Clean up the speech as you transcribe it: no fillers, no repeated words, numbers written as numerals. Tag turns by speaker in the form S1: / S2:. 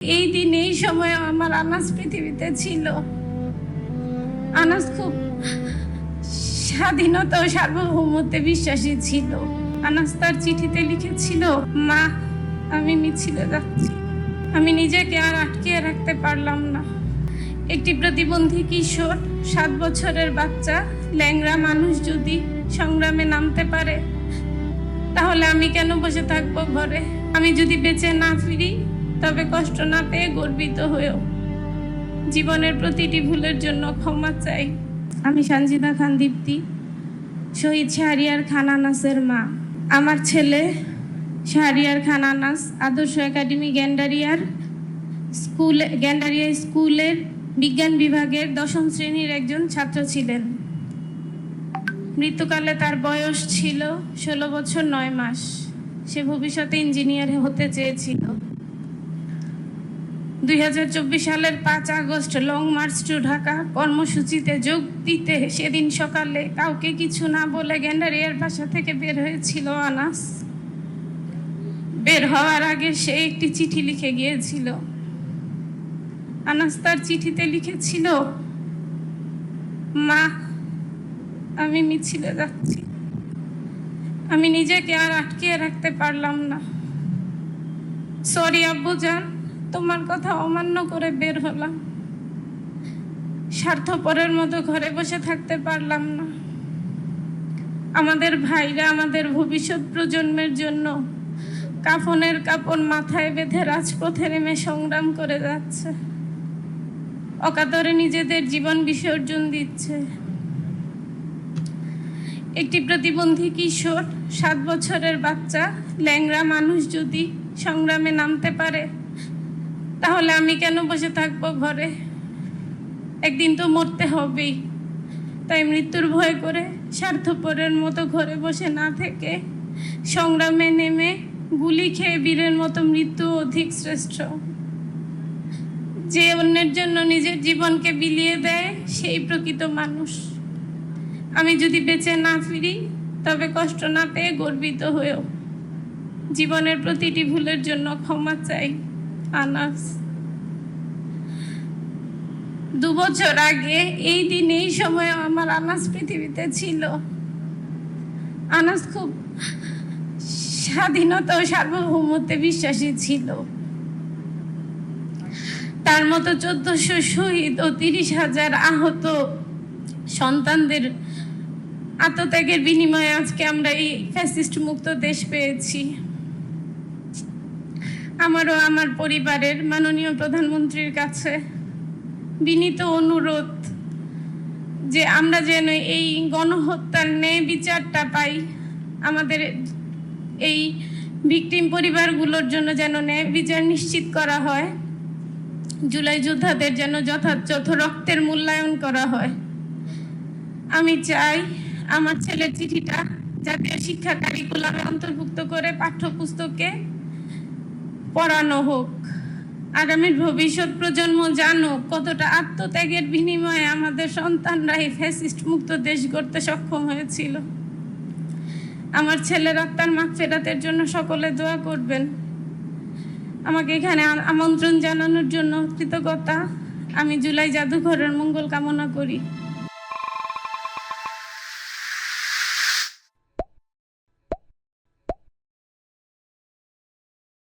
S1: এই দিন এই সময় আমার আনাস পৃথিবীতে ছিল। আনাস খুব স্বাধীনতা ও সার্বভৌমত্বে বিশ্বাসী ছিল। আনাস তার চিঠিতে লিখেছিল, মা, আমি মিছিলে যাচ্ছি। আমি নিজেকে আর আটকে রাখতে পারলাম না। একটি প্রতিবন্ধী কিশোর, 7 বছরের বাচ্চা, ল্যাংড়া মানুষ যদি সংগ্রামে নামতে পারে, তাহলে আমি কেন বসে থাকবো ঘরে? আমি যদি বেঁচে না ফিরি, তবে কষ্ট না পেয়ে গর্বিত হয়েও জীবনের প্রতিটি ভুলের জন্য ক্ষমা চাই। আমি সানজিদা খান দীপ্তি, শহীদ শাহরিয়ার খান আনাসের মা। আমার ছেলে শাহরিয়ার খান আনাস আদর্শ একাডেমি গ্যান্ডারিয়া স্কুলের বিজ্ঞান বিভাগের 10ম শ্রেণীর একজন ছাত্র ছিলেন। মৃত্যুকালে তার বয়স ছিল 16 বছর 9 মাস। সে ভবিষ্যতে ইঞ্জিনিয়ার হতে চেয়েছিল। 2024 সালের 5 আগস্ট লং মার্চ টু ঢাকা কর্মসূচিতে যোগ দিতে সেদিন সকালে কাউকে কিছু না বলে গ্যান্ডারিয়ার বাসা থেকে বের হয়েছিল আনাস। বের হওয়ার আগে সে একটি চিঠি লিখে গিয়েছিল। আনাস তার চিঠিতে লিখেছিল, মা, আমি মিছিলে যাচ্ছি। আমি নিজেকে আর আটকে রাখতে পারলাম না। সরি আব্বুজান, তোমার কথা অমান্য করে বের হলাম। স্বার্থপরের মতো ঘরে বসে থাকতে পারলাম না। আমাদের ভাইরা আমাদের ভবিষ্যৎ প্রজন্মের জন্য কাফনের কাপড় মাথায় বেঁধে রাজপথে নেমে সংগ্রাম করে যাচ্ছে। অকাতরে নিজেদের জীবন বিসর্জন দিচ্ছে। একটি প্রতিবন্ধী কিশোর, 7 বছরের বাচ্চা, ল্যাংড়া মানুষ যদি সংগ্রামে নামতে পারে, তাহলে আমি কেন বসে থাকবো ঘরে? একদিন তো মরতে হবেই। তাই মৃত্যুর ভয় করে স্বার্থপরের মতো ঘরে বসে না থেকে সংগ্রামে নেমে গুলি খেয়ে বীরের মতো মৃত্যু অধিক শ্রেষ্ঠ। যে অন্যের জন্য নিজের জীবনকে বিলিয়ে দেয়, সেই প্রকৃত মানুষ। আমি যদি বেঁচে না ফিরি, তবে কষ্ট না পেয়ে গর্বিত হয়েও জীবনের প্রতিটি ভুলের জন্য ক্ষমা চাই। আনাস। 2 বছর আগে এই দিন এই সময় আমার আনাস পৃথিবীতে ছিল। আনাস খুব স্বাধীনতা ও সার্বভৌমত্বে বিশ্বাসী ছিল। তার মতো 1400 শহীদ ও 30,000 আহত সন্তানদের আত্মত্যাগের বিনিময়ে আজকে আমরা এই ফ্যাসিস্ট মুক্ত দেশ পেয়েছি। আমারও আমার পরিবারের মাননীয় প্রধানমন্ত্রীর কাছে বিনীত অনুরোধ যে আমরা যেন এই গণহত্যার ন্যায় বিচারটা পাই। আমাদের এই ভিকটিম পরিবারগুলোর জন্য যেন ন্যায় বিচার নিশ্চিত করা হয়। জুলাই যোদ্ধাদের যেন যথাযথ রক্তের মূল্যায়ন করা হয়। আমি চাই আমার ছেলের চিঠিটা জাতীয় শিক্ষা কারিকুলামে অন্তর্ভুক্ত করে পাঠ্যপুস্তকে পড়ানো হোক। আগামীর ভবিষ্যৎ প্রজন্ম জানুক কতটা আত্মত্যাগের বিনিময়ে আমাদের সন্তানরা এই ফ্যাসিস্ট মুক্ত দেশ গড়তে সক্ষম হয়েছিল। আমার ছেলের আত্মার মাগফিরাতের জন্য সকলে দোয়া করবেন। আমাকে এখানে আমন্ত্রণ জানানোর জন্য কৃতজ্ঞতা। আমি জুলাই জাদুঘরের মঙ্গল কামনা করি।